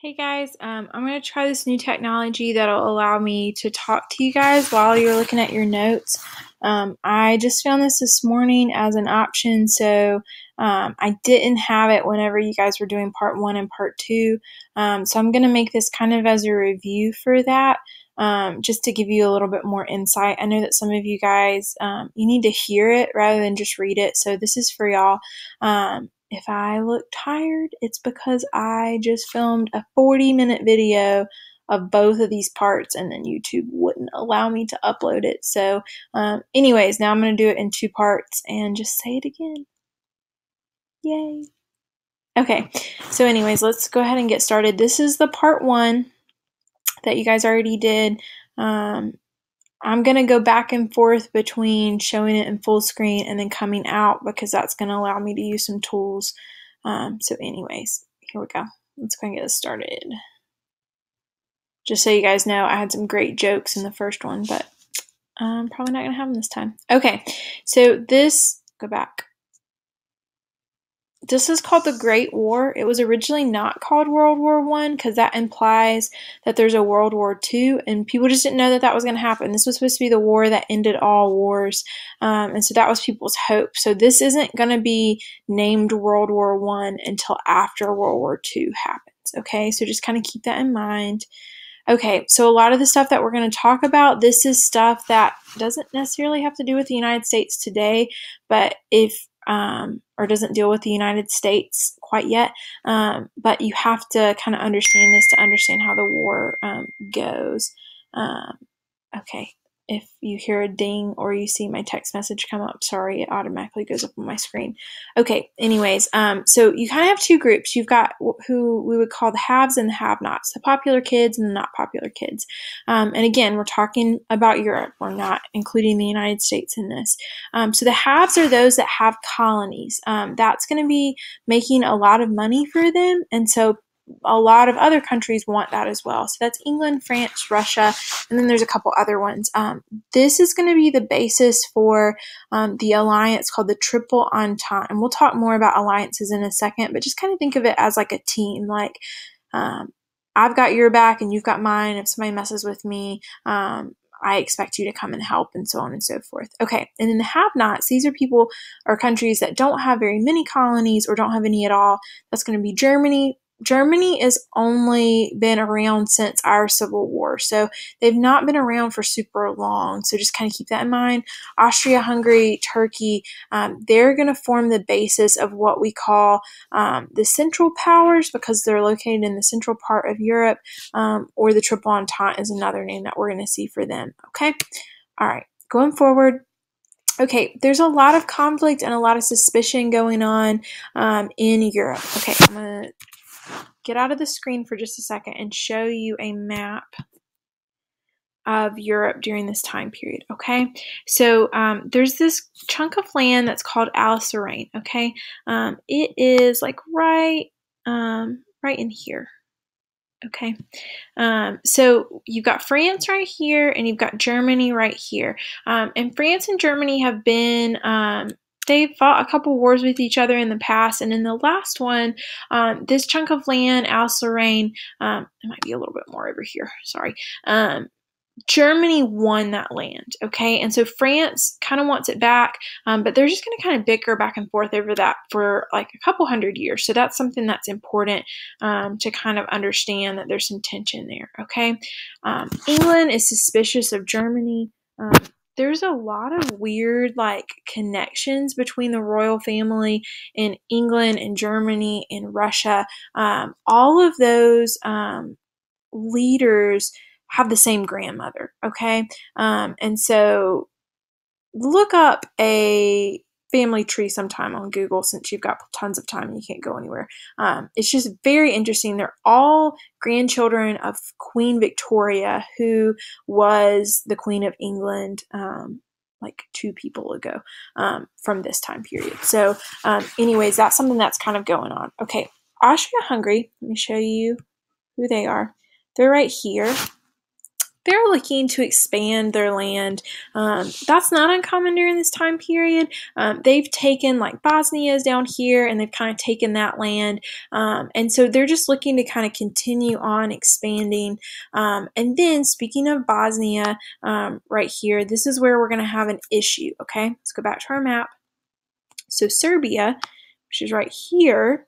Hey guys, I'm going to try this new technology that'll allow me to talk to you guys while you're looking at your notes. I just found this morning as an option, so I didn't have it whenever you guys were doing part 1 and part 2. So I'm going to make this kind of as a review for that, just to give you a little bit more insight. I know that some of you guys, you need to hear it rather than just read it, so this is for y'all. If I look tired, it's because I just filmed a 40-minute video of both of these parts and then YouTube wouldn't allow me to upload it. So anyways, now I'm going to do it in 2 parts and just say it again. Yay. Okay, so anyways, let's go ahead and get started. This is the part 1 that you guys already did. I'm going to go back and forth between showing it in full screen and then coming out because that's going to allow me to use some tools. So anyways, here we go. Let's go and get this started. Just so you guys know, I had some great jokes in the first one, but I'm probably not going to have them this time. Okay, so go back. This is called the Great War. It was originally not called World War I because that implies that there's a World War II, and people just didn't know that that was going to happen. This was supposed to be the war that ended all wars, and so that was people's hope. So this isn't going to be named World War I until after World War II happens, okay? So just kind of keep that in mind. Okay, so a lot of the stuff that we're going to talk about, this is stuff that doesn't necessarily have to do with the United States today, but or doesn't deal with the United States quite yet, but you have to kind of understand this to understand how the war goes. Okay, if you hear a ding or you see my text message come up, sorry, it automatically goes up on my screen. Okay, anyways, so you kind of have 2 groups. You've got who we would call the haves and the have-nots, the popular kids and the not popular kids. And again, we're talking about Europe. We're not including the United States in this. So the haves are those that have colonies. That's going to be making a lot of money for them, and so a lot of other countries want that as well. So that's England, France, Russia, and then there's a couple other ones. This is going to be the basis for the alliance called the Triple Entente. And we'll talk more about alliances in a second, but just kind of think of it as like a team. Like I've got your back and you've got mine. If somebody messes with me, I expect you to come and help, and so on and so forth. Okay, and then the have-nots, these are people or countries that don't have very many colonies or don't have any at all. That's going to be Germany. Germany has only been around since our Civil War, so they've not been around for super long, so just kind of keep that in mind. Austria, Hungary, Turkey, they're going to form the basis of what we call the Central Powers because they're located in the central part of Europe, or the Triple Entente is another name that we're going to see for them, okay? All right, going forward. Okay, there's a lot of conflict and a lot of suspicion going on in Europe. Okay, I'm going to get out of the screen for just a second and show you a map of Europe during this time period, okay? So there's this chunk of land that's called Alsace, okay? It is like right in here, okay? So you've got France right here and you've got Germany right here. And France and Germany have been they've fought a couple wars with each other in the past, and in the last one, this chunk of land, Alsace, it might be a little bit more over here, sorry, Germany won that land, okay? And so France kind of wants it back, but they're just going to kind of bicker back and forth over that for like a couple hundred years. So that's something that's important to kind of understand, that there's some tension there, okay? England is suspicious of Germany. There's a lot of weird like connections between the royal family in England and Germany and Russia. All of those leaders have the same grandmother, okay? And so look up a family tree sometime on Google since you've got tons of time and you can't go anywhere. It's just very interesting. They're all grandchildren of Queen Victoria, who was the Queen of England like 2 people ago from this time period. So anyways, that's something that's kind of going on. Okay, Austria-Hungary, let me show you who they are. They're right here. they're looking to expand their land. That's not uncommon during this time period. They've taken like Bosnia is down here, and they've kind of taken that land. And so they're just looking to kind of continue on expanding. And then speaking of Bosnia, right here, this is where we're going to have an issue. Okay, let's go back to our map. So Serbia, which is right here,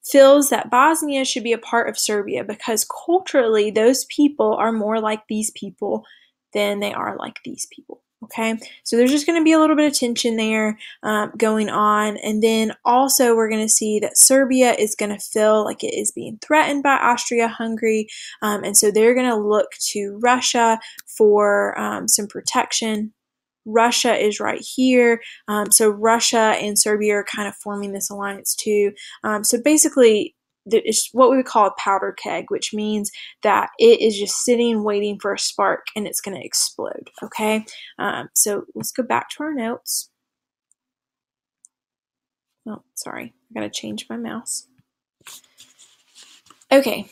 feels that Bosnia should be a part of Serbia because culturally those people are more like these people than they are like these people. Okay, so there's just going to be a little bit of tension there going on. And then also we're going to see that Serbia is going to feel like it is being threatened by Austria-Hungary. And so they're going to look to Russia for some protection. Russia is right here. So Russia and Serbia are kind of forming this alliance too. So basically, it's what we would call a powder keg, which means that it is just sitting waiting for a spark and it's going to explode. Okay, so let's go back to our notes. Oh, sorry, I got to change my mouse. Okay,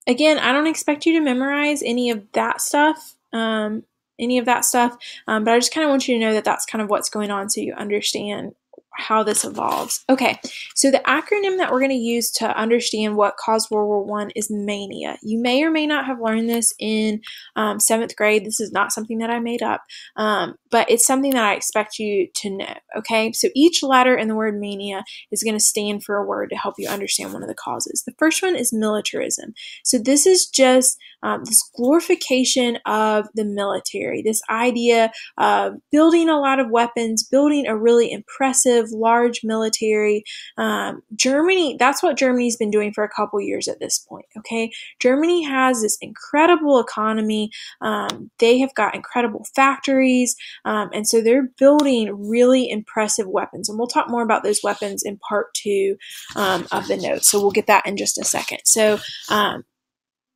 again, I don't expect you to memorize any of that stuff. But I just kind of want you to know that that's kind of what's going on so you understand how this evolves. Okay, so the acronym that we're going to use to understand what caused World War I is mania. You may or may not have learned this in 7th grade. This is not something that I made up, but it's something that I expect you to know. Okay, so each letter in the word mania is going to stand for a word to help you understand one of the causes. The first one is militarism. So this is just this glorification of the military, this idea of building a lot of weapons, building a really impressive, large military. Germany, that's what Germany's been doing for a couple years at this point, okay? Germany has this incredible economy. They have got incredible factories, and so they're building really impressive weapons. And we'll talk more about those weapons in part 2 of the notes, so we'll get that in just a second. So,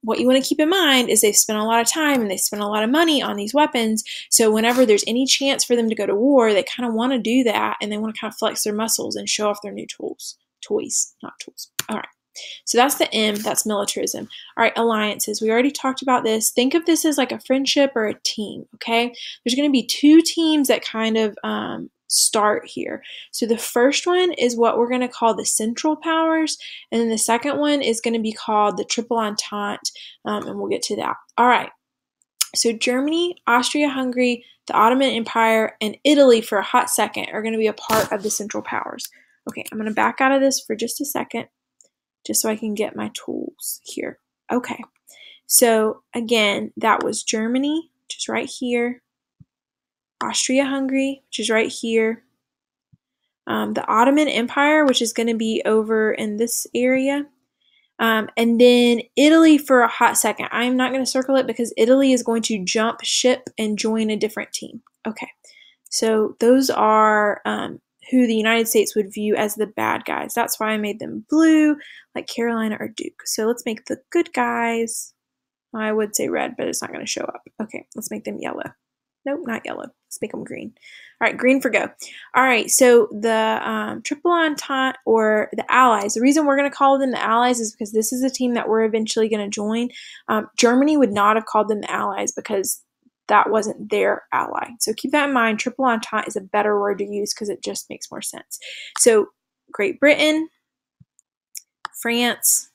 what you want to keep in mind is they've spent a lot of time and they spent a lot of money on these weapons. So whenever there's any chance for them to go to war, they kind of want to do that, and they want to kind of flex their muscles and show off their new toys, not tools. All right. So that's the M, that's militarism. All right, alliances. We already talked about this. Think of this as like a friendship or a team, okay? There's going to be 2 teams that kind of start here. So the first one is what we're going to call the Central Powers, and then the second one is going to be called the Triple Entente, and we'll get to that. All right, so Germany, Austria-Hungary, the Ottoman Empire, and Italy for a hot second are going to be a part of the Central Powers. Okay, I'm going to back out of this for just a second, just so I can get my tools here. Okay, so again, that was Germany, which is right here, Austria-Hungary, which is right here, the Ottoman Empire, which is going to be over in this area, and then Italy for a hot second. I'm not going to circle it because Italy is going to jump ship and join a different team. Okay, so those are who the United States would view as the bad guys. That's why I made them blue, like Carolina or Duke. So let's make the good guys, I would say red, but it's not going to show up. Okay, let's make them yellow. Nope, not yellow. Let's make them green. All right, green for go. All right, so the Triple Entente, or the Allies, the reason we're going to call them the Allies is because this is a team that we're eventually going to join. Germany would not have called them the Allies because that wasn't their ally. So keep that in mind. Triple Entente is a better word to use because it just makes more sense. So Great Britain, France,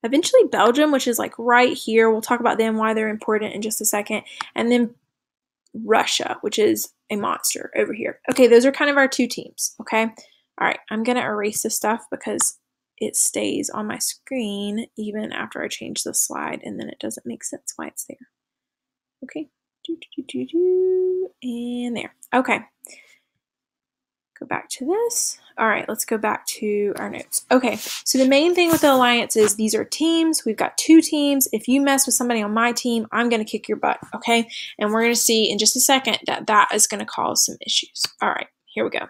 eventually Belgium, which is like right here. We'll talk about them, why they're important in just a second. And then Russia, which is a monster over here. Okay, those are kind of our 2 teams, okay? All right, I'm going to erase this stuff because it stays on my screen even after I change the slide, and then it doesn't make sense why it's there. Okay, and there. Okay, go back to this. All right, let's go back to our notes. Okay, so the main thing with the alliance is these are teams. We've got 2 teams. If you mess with somebody on my team, I'm going to kick your butt, okay? And we're going to see in just a second that that is going to cause some issues. All right, here we go.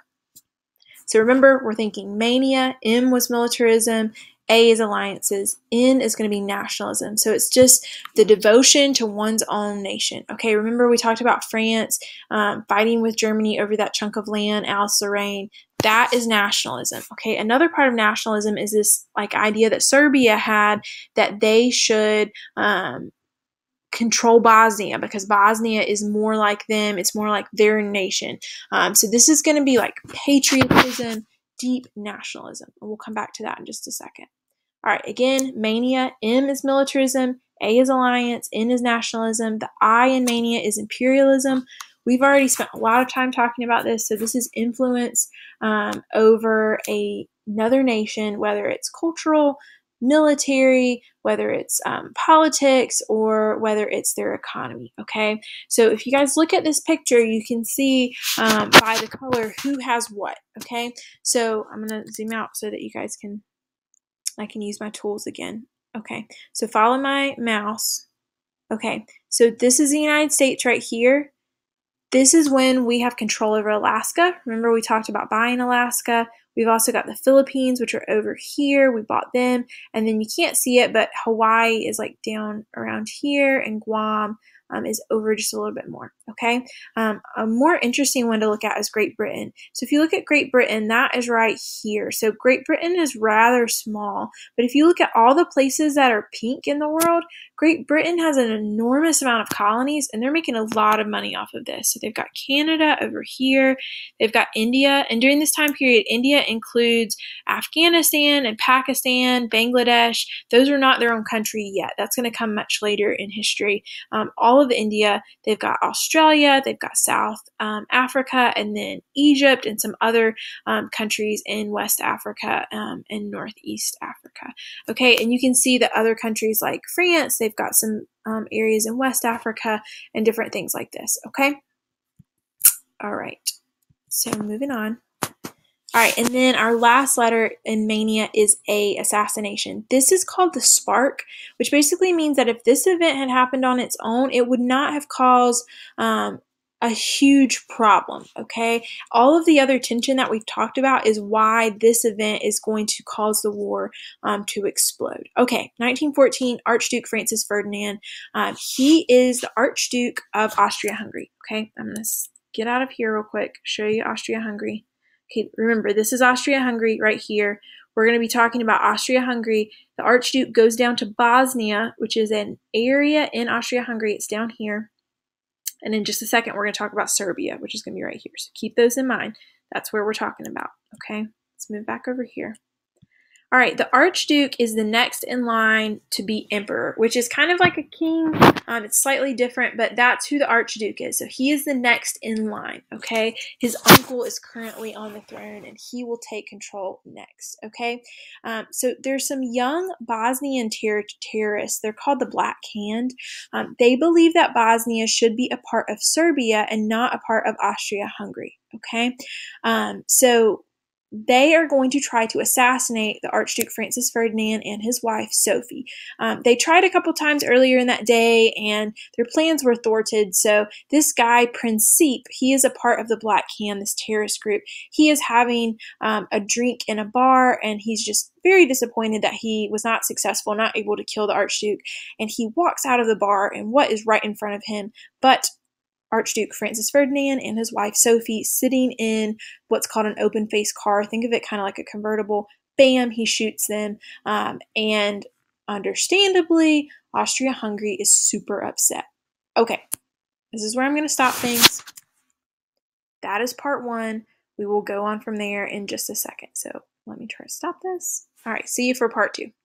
So remember, we're thinking mania. M was militarism. A is alliances. N is going to be nationalism. So it's just the devotion to one's own nation. Okay, remember we talked about France fighting with Germany over that chunk of land, Alsace-Lorraine. That is nationalism. Okay, another part of nationalism is this like idea that Serbia had that they should control Bosnia because Bosnia is more like them. It's more like their nation. So this is going to be like patriotism, deep nationalism. And we'll come back to that in just a second. All right, again, mania, M is militarism, A is alliance, N is nationalism. The I in mania is imperialism. We've already spent a lot of time talking about this. So this is influence over another nation, whether it's cultural, military, whether it's politics, or whether it's their economy, okay? So if you guys look at this picture, you can see by the color who has what, okay? So I'm going to zoom out so that you guys I can use my tools again. Okay, so follow my mouse. Okay, so this is the United States right here. This is when we have control over Alaska. Remember we talked about buying Alaska. We've also got the Philippines, which are over here. We bought them. And then you can't see it, but Hawaii is like down around here, and Guam is over just a little bit more, okay? A more interesting one to look at is Great Britain. So if you look at Great Britain, that is right here. So Great Britain is rather small, but if you look at all the places that are pink in the world, Great Britain has an enormous amount of colonies, and they're making a lot of money off of this. So they've got Canada over here, they've got India, and during this time period, India includes Afghanistan and Pakistan, Bangladesh. Those are not their own country yet. That's going to come much later in history. All of India, they've got Australia, they've got South Africa, and then Egypt, and some other countries in West Africa and Northeast Africa. Okay, and you can see that other countries like France, they've got some areas in West Africa and different things like this, okay? All right, so moving on. All right, and then our last letter in mania is A, assassination. This is called the spark, which basically means that if this event had happened on its own, it would not have caused a huge problem, okay? All of the other tension that we've talked about is why this event is going to cause the war to explode. Okay, 1914, Archduke Francis Ferdinand. He is the Archduke of Austria-Hungary, okay? I'm going to get out of here real quick, show you Austria-Hungary. Okay, remember, this is Austria-Hungary right here. We're going to be talking about Austria-Hungary. The Archduke goes down to Bosnia, which is an area in Austria-Hungary. It's down here. And in just a second, we're going to talk about Serbia, which is going to be right here. So keep those in mind. That's where we're talking about, okay? Let's move back over here. All right, the Archduke is the next in line to be emperor, which is kind of like a king. It's slightly different, but that's who the Archduke is. So he is the next in line, okay? His uncle is currently on the throne, and he will take control next, okay? So there's some young Bosnian terrorists. They're called the Black Hand. They believe that Bosnia should be a part of Serbia and not a part of Austria-Hungary, okay? So they are going to try to assassinate the Archduke Francis Ferdinand and his wife, Sophie. They tried a couple times earlier in that day, and their plans were thwarted. So this guy, Principe, he is a part of the Black Hand, this terrorist group. He is having a drink in a bar, and he's just very disappointed that he was not successful, not able to kill the Archduke. And he walks out of the bar, and what is right in front of him but Archduke Francis Ferdinand and his wife Sophie sitting in what's called an open face car. Think of it kind of like a convertible. Bam, he shoots them. And understandably, Austria-Hungary is super upset. Okay, this is where I'm going to stop things. That is part one. We will go on from there in just a second. So let me try to stop this. All right, see you for part two.